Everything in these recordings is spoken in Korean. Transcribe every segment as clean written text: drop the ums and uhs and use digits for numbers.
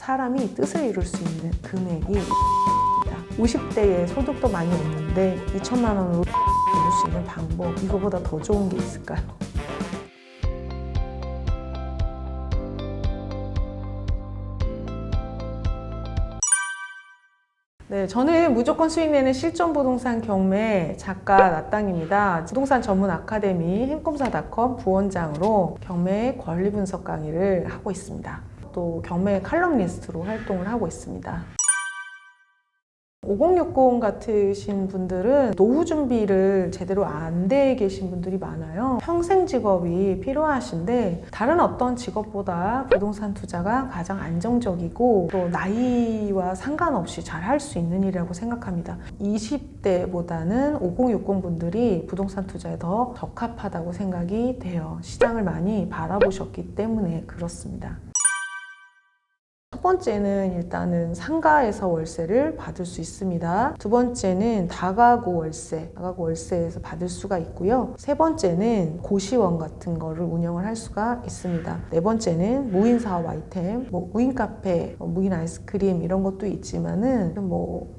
사람이 뜻을 이룰 수 있는 금액이 50대에 소득도 많이 없는데 2천만 원으로 이룰 수 있는 방법, 이거보다 더 좋은 게 있을까요? 네, 저는 무조건 수익 내는 실전 부동산 경매 작가 나땅입니다. 부동산 전문 아카데미 행꿈사닷컴 부원장으로 경매 권리 분석 강의를 하고 있습니다. 또 경매 칼럼니스트로 활동을 하고 있습니다. 5060 같으신 분들은 노후 준비를 제대로 안 돼 계신 분들이 많아요. 평생 직업이 필요하신데 다른 어떤 직업보다 부동산 투자가 가장 안정적이고 또 나이와 상관없이 잘 할 수 있는 일이라고 생각합니다. 20대보다는 5060 분들이 부동산 투자에 더 적합하다고 생각이 돼요. 시장을 많이 바라보셨기 때문에 그렇습니다. 첫 번째는 일단은 상가에서 월세를 받을 수 있습니다. 두 번째는 다가구 월세에서 받을 수가 있고요. 세 번째는 고시원 같은 거를 운영을 할 수가 있습니다. 네 번째는 무인 사업 아이템, 무인 카페, 무인 아이스크림 이런 것도 있지만은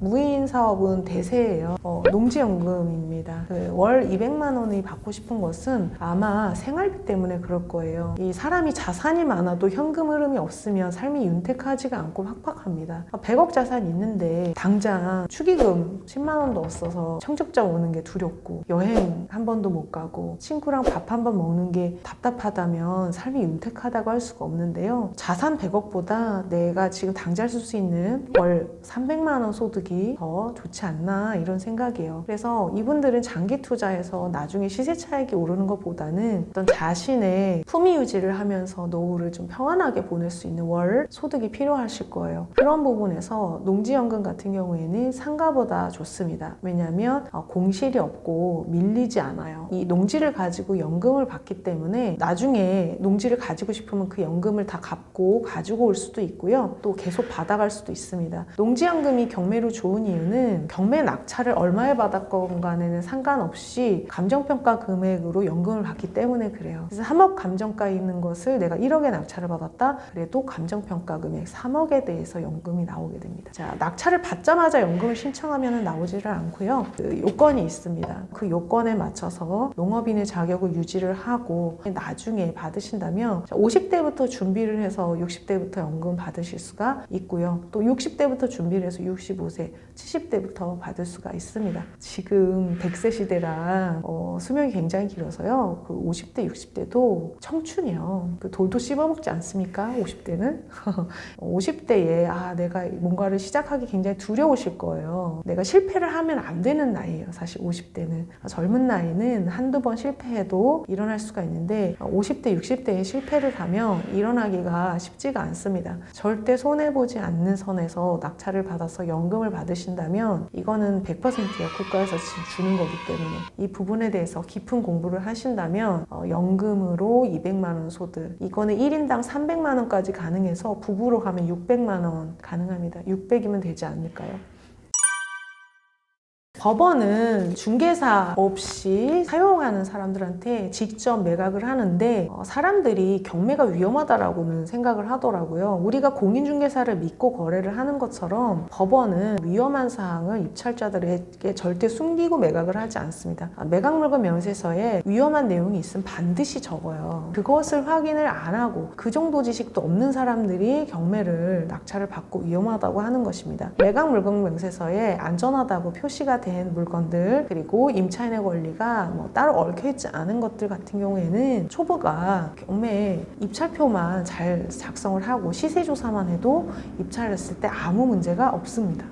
무인 사업은 대세예요. 농지연금입니다. 월 200만 원이 받고 싶은 것은 아마 생활비 때문에 그럴 거예요. 이 사람이 자산이 많아도 현금 흐름이 없으면 삶이 윤택하지가 않고 팍팍합니다. 100억 자산 있는데 당장 축의금 10만 원도 없어서 청첩장 오는 게 두렵고 여행 한 번도 못 가고 친구랑 밥 한 번 먹는 게 답답하다면 삶이 윤택하다고 할 수가 없는데요. 자산 100억보다 내가 지금 당장 쓸 수 있는 월 300만 원 소득이 더 좋지 않나 이런 생각이에요. 그래서 이분들은 장기 투자해서 나중에 시세 차익이 오르는 것보다는 어떤 자신의 품위 유지를 하면서 노후를 좀 평안하게 보낼 수 있는 월 소득이 필요하실 거예요. 그런 부분에서 농지연금 같은 경우에는 상가보다 좋습니다. 왜냐하면 공실이 없고 밀리지 않아요. 이 농지를 가지고 연금을 받기 때문에 나중에 농지를 가지고 싶으면 그 연금을 다 갚고 가지고 올 수도 있고요. 또 계속 받아갈 수도 있습니다. 농지연금이 경매로 좋은 이유는 경매 낙찰을 얼마에 받았건 간에는 상관없이 감정평가 금액으로 연금을 받기 때문에 그래요. 그래서 3억 감정가 있는 것을 내가 1억에 낙찰을 받았다? 그래도 감정평가 금액 3억에 대해서 연금이 나오게 됩니다. 자, 낙찰을 받자마자 연금을 신청하면 나오지를 않고요. 그 요건이 있습니다. 그 요건에 맞춰서 농업인의 자격을 유지를 하고 나중에 받으신다면 50대부터 준비를 해서 60대부터 연금 받으실 수가 있고요. 또 60대부터 준비를 해서 65세, 70대부터 받을 수가 있습니다. 지금 100세 시대라 수명이 굉장히 길어서요. 그 50대, 60대도 청춘이에요. 그 돌도 씹어먹지 않습니까? 50대는? 50대에 내가 뭔가를 시작하기 굉장히 두려우실 거예요. 내가 실패를 하면 안 되는 나이예요. 사실 50대는. 젊은 나이는 한두 번 실패해도 일어날 수가 있는데 50대, 60대에 실패를 하면 일어나기가 쉽지가 않습니다. 절대 손해보지 않는 선에서 낙찰을 받아서 연금을 받으신다면 이거는 100%예요. 국가에서 주는 거기 때문에. 이 부분에 대해서 깊은 공부를 하신다면 연금으로 200만 원 소득, 이거는 1인당 300만 원까지 가능해서 부부로 가면 600만 원 가능합니다. 600이면 되지 않을까요? 법원은 중개사 없이 사용하는 사람들한테 직접 매각을 하는데 사람들이 경매가 위험하다라고는 생각을 하더라고요. 우리가 공인중개사를 믿고 거래를 하는 것처럼 법원은 위험한 사항을 입찰자들에게 절대 숨기고 매각을 하지 않습니다. 매각물건 명세서에 위험한 내용이 있으면 반드시 적어요. 그것을 확인을 안 하고 그 정도 지식도 없는 사람들이 경매를 낙찰을 받고 위험하다고 하는 것입니다. 매각물건 명세서에 안전하다고 표시가 된 물건들, 그리고 임차인의 권리가 따로 얽혀있지 않은 것들 같은 경우에는 초보가 경매 입찰표만 잘 작성을 하고 시세조사만 해도 입찰했을 때 아무 문제가 없습니다.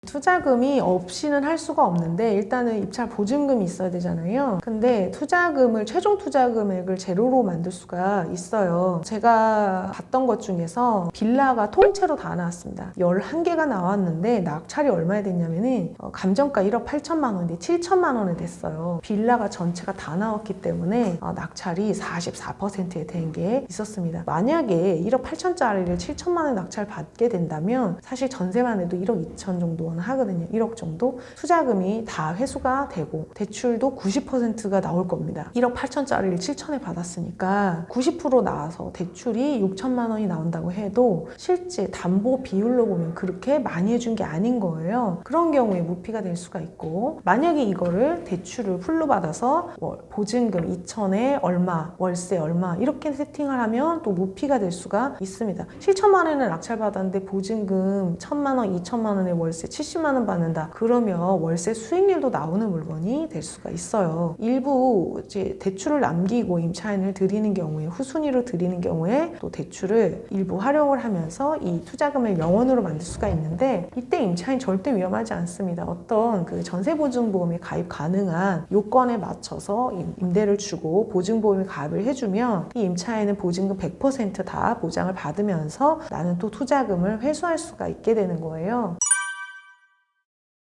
투자금이 없이는 할 수가 없는데 일단은 입찰 보증금이 있어야 되잖아요. 근데 최종 투자 금액을 제로로 만들 수가 있어요. 제가 봤던 것 중에서 빌라가 통째로 다 나왔습니다. 11개가 나왔는데 낙찰이 얼마에 됐냐면은 감정가 1억 8천만 원인데 7천만 원에 됐어요. 빌라가 전체가 다 나왔기 때문에 낙찰이 44%에 된 게 있었습니다. 만약에 1억 8천짜리를 7천만 원에 낙찰 받게 된다면 사실 전세만 해도 1억 2천 정도는 가능하거든요. 1억 정도. 투자금이 다 회수가 되고 대출도 90%가 나올 겁니다. 1억 8천짜리를 7천에 받았으니까 90% 나와서 대출이 6천만 원이 나온다고 해도 실제 담보 비율로 보면 그렇게 많이 해준 게 아닌 거예요. 그런 경우에 무피가 될 수가 있고, 만약에 이거를 대출을 풀로 받아서 보증금 2천에 얼마, 월세 얼마 이렇게 세팅을 하면 또 무피가 될 수가 있습니다. 7천만 원을 낙찰받았는데 보증금 1천만 원, 2천만 원에 월세 70만 원 받는다. 그러면 월세 수익률도 나오는 물건이 될 수가 있어요. 일부 이제 대출을 남기고 임차인을 드리는 경우에, 후순위로 드리는 경우에 또 대출을 일부 활용을 하면서 이 투자금을 명원으로 만들 수가 있는데, 이때 임차인 절대 위험하지 않습니다. 어떤 그 전세보증보험에 가입 가능한 요건에 맞춰서 임대를 주고 보증보험에 가입을 해주면 이 임차인은 보증금 100% 다 보장을 받으면서 나는 또 투자금을 회수할 수가 있게 되는 거예요.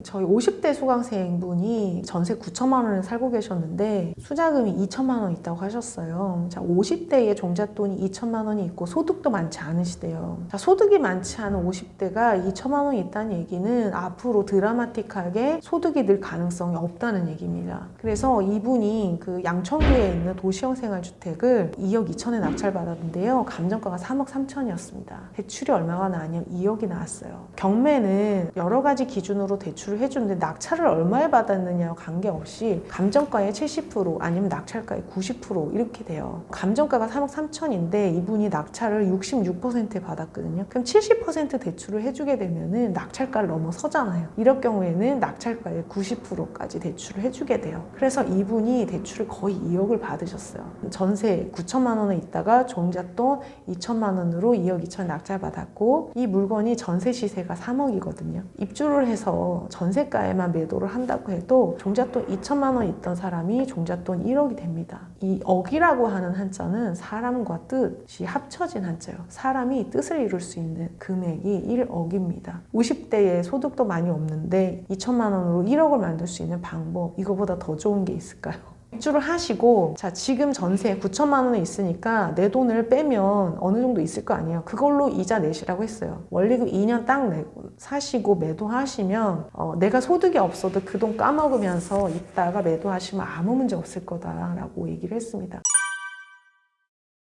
저희 50대 수강생분이 전세 9천만 원을 살고 계셨는데 수자금이 2천만 원 있다고 하셨어요. 자, 50대에 종잣돈이 2천만 원이 있고 소득도 많지 않으시대요. 자, 소득이 많지 않은 50대가 2천만 원이 있다는 얘기는 앞으로 드라마틱하게 소득이 늘 가능성이 없다는 얘기입니다. 그래서 이분이 그 양천구에 있는 도시형 생활주택을 2억 2천에 낙찰받았는데요. 감정가가 3억 3천이었습니다. 대출이 얼마가 나왔냐면 2억이 나왔어요. 경매는 여러 가지 기준으로 대출 해주는데 낙찰을 얼마에 받았느냐와 관계없이 감정가의 70% 아니면 낙찰가의 90% 이렇게 돼요. 감정가가 3억 3천인데 이분이 낙찰을 66%에 받았거든요. 그럼 70% 대출을 해주게 되면은 낙찰가를 넘어서잖아요. 이럴 경우에는 낙찰가의 90%까지 대출을 해주게 돼요. 그래서 이분이 대출을 거의 2억을 받으셨어요. 전세 9천만 원에 있다가 종잣돈 2천만 원으로 2억 2천 낙찰받았고, 이 물건이 전세 시세가 3억이거든요. 입주를 해서 전세가에만 매도를 한다고 해도 종잣돈 2천만 원 있던 사람이 종잣돈 1억이 됩니다. 이 억이라고 하는 한자는 사람과 뜻이 합쳐진 한자예요. 사람이 뜻을 이룰 수 있는 금액이 1억입니다. 50대에 소득도 많이 없는데 2천만 원으로 1억을 만들 수 있는 방법, 이거보다 더 좋은 게 있을까요? 입주를 하시고, 자, 지금 전세 9천만 원에 있으니까 내 돈을 빼면 어느 정도 있을 거 아니에요. 그걸로 이자 내시라고 했어요. 원리금 2년 딱 내고 사시고 매도하시면 내가 소득이 없어도 그 돈 까먹으면서 있다가 매도하시면 아무 문제 없을 거다라고 얘기를 했습니다.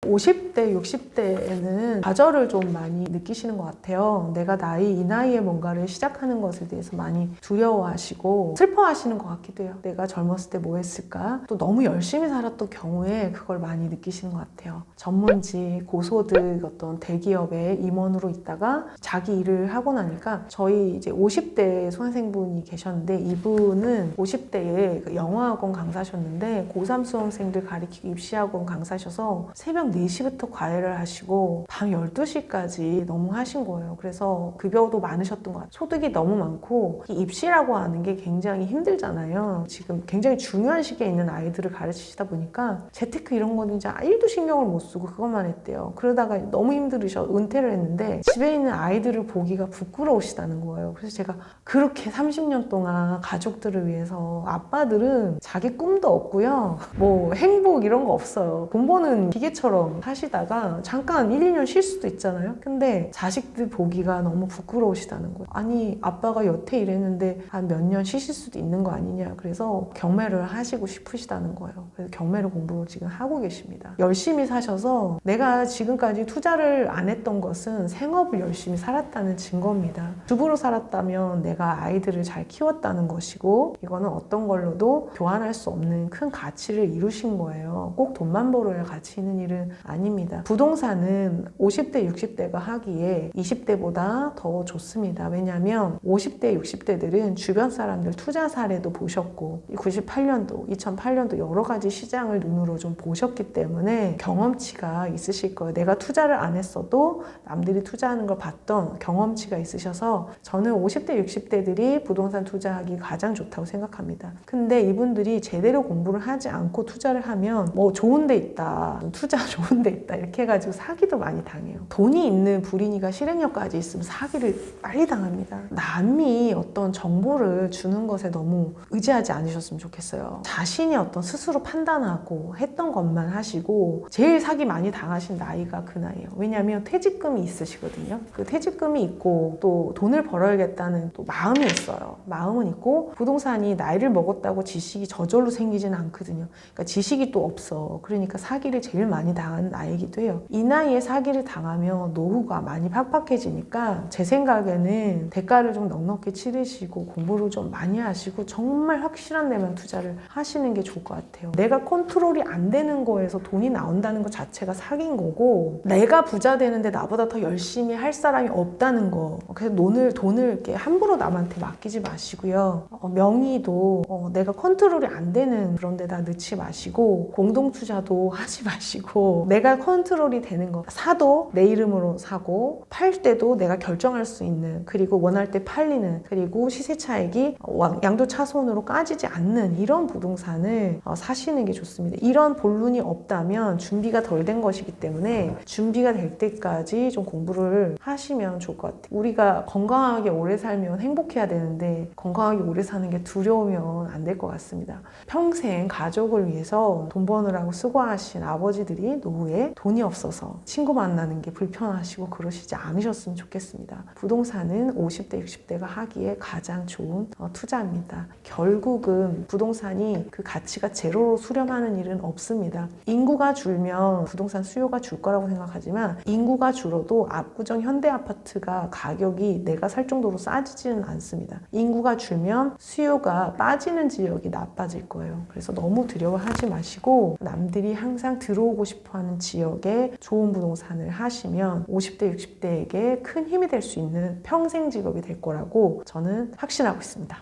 50대, 60대에는 좌절을 좀 많이 느끼시는 것 같아요. 내가 이 나이에 뭔가를 시작하는 것에 대해서 많이 두려워하시고 슬퍼하시는 것 같기도 해요. 내가 젊었을 때 뭐 했을까? 또 너무 열심히 살았던 경우에 그걸 많이 느끼시는 것 같아요. 전문직, 고소득 어떤 대기업에 임원으로 있다가 자기 일을 하고 나니까, 저희 이제 50대 수강생분이 계셨는데 이분은 50대에 영어학원 강사셨는데 고3 수험생들 가르치고 입시학원 강사셔서 새벽 4시부터 과외를 하시고 밤 12시까지 너무 하신 거예요. 그래서 급여도 많으셨던 것 같아요. 소득이 너무 많고, 이 입시라고 하는 게 굉장히 힘들잖아요. 지금 굉장히 중요한 시기에 있는 아이들을 가르치시다 보니까 재테크 이런 거는 이제 1도 신경을 못 쓰고 그것만 했대요. 그러다가 너무 힘들으셔 은퇴를 했는데 집에 있는 아이들을 보기가 부끄러우시다는 거예요. 그래서 제가 그렇게 30년 동안 가족들을 위해서, 아빠들은 자기 꿈도 없고요, 뭐 행복 이런 거 없어요. 돈 버는 기계처럼 하시다가 잠깐 1, 2년 쉴 수도 있잖아요. 근데 자식들 보기가 너무 부끄러우시다는 거예요. 아니, 아빠가 여태 일했는데 한 몇 년 쉬실 수도 있는 거 아니냐. 그래서 경매를 하시고 싶으시다는 거예요. 그래서 경매를 공부를 지금 하고 계십니다. 열심히 사셔서 내가 지금까지 투자를 안 했던 것은 생업을 열심히 살았다는 증거입니다. 주부로 살았다면 내가 아이들을 잘 키웠다는 것이고, 이거는 어떤 걸로도 교환할 수 없는 큰 가치를 이루신 거예요. 꼭 돈만 벌어야 가치 있는 일은 아닙니다. 부동산은 50대, 60대가 하기에 20대보다 더 좋습니다. 왜냐하면 50대, 60대들은 주변 사람들 투자 사례도 보셨고 98년도, 2008년도 여러 가지 시장을 눈으로 좀 보셨기 때문에 경험치가 있으실 거예요. 내가 투자를 안 했어도 남들이 투자하는 걸 봤던 경험치가 있으셔서 저는 50대, 60대들이 부동산 투자하기 가장 좋다고 생각합니다. 근데 이분들이 제대로 공부를 하지 않고 투자를 하면 뭐 좋은 데 있다, 투자 좋은 좋은 데 있다 이렇게 해가지고 사기도 많이 당해요. 돈이 있는 불인이가 실행력까지 있으면 사기를 빨리 당합니다. 남이 어떤 정보를 주는 것에 너무 의지하지 않으셨으면 좋겠어요. 자신이 어떤 스스로 판단하고 했던 것만 하시고 제일 사기 많이 당하신 나이가 그 나이에요. 왜냐하면 퇴직금이 있으시거든요. 그 퇴직금이 있고 또 돈을 벌어야겠다는 또 마음이 있어요. 마음은 있고 부동산이 나이를 먹었다고 지식이 저절로 생기지는 않거든요. 그러니까 지식이 또 없어. 그러니까 사기를 제일 많이 당하는 나이기도 해요. 이 나이에 사기를 당하면 노후가 많이 팍팍해지니까 제 생각에는 대가를 좀 넉넉히 치르시고 공부를 좀 많이 하시고 정말 확실한 데만 투자를 하시는 게 좋을 것 같아요. 내가 컨트롤이 안 되는 거에서 돈이 나온다는 것 자체가 사기인 거고 내가 부자 되는데 나보다 더 열심히 할 사람이 없다는 거. 그래서 돈을 이렇게 함부로 남한테 맡기지 마시고요. 명의도 내가 컨트롤이 안 되는 그런 데다 넣지 마시고 공동투자도 하지 마시고 내가 컨트롤이 되는 거 사도 내 이름으로 사고 팔 때도 내가 결정할 수 있는 그리고 원할 때 팔리는 그리고 시세 차익이 양도차손으로 까지지 않는 이런 부동산을 사시는 게 좋습니다. 이런 본론이 없다면 준비가 덜 된 것이기 때문에 준비가 될 때까지 좀 공부를 하시면 좋을 것 같아요. 우리가 건강하게 오래 살면 행복해야 되는데 건강하게 오래 사는 게 두려우면 안 될 것 같습니다. 평생 가족을 위해서 돈 버느라고 수고하신 아버지들이 노후에 돈이 없어서 친구 만나는 게 불편하시고 그러시지 않으셨으면 좋겠습니다. 부동산은 50대, 60대가 하기에 가장 좋은 투자입니다. 결국은 부동산이 그 가치가 제로로 수렴하는 일은 없습니다. 인구가 줄면 부동산 수요가 줄 거라고 생각하지만 인구가 줄어도 압구정 현대아파트가 가격이 내가 살 정도로 싸지지는 않습니다. 인구가 줄면 수요가 빠지는 지역이 나빠질 거예요. 그래서 너무 두려워하지 마시고 남들이 항상 들어오고 싶어하는 지역에 좋은 부동산을 하시면 50대, 60대에게 큰 힘이 될 수 있는 평생 직업이 될 거라고 저는 확신하고 있습니다.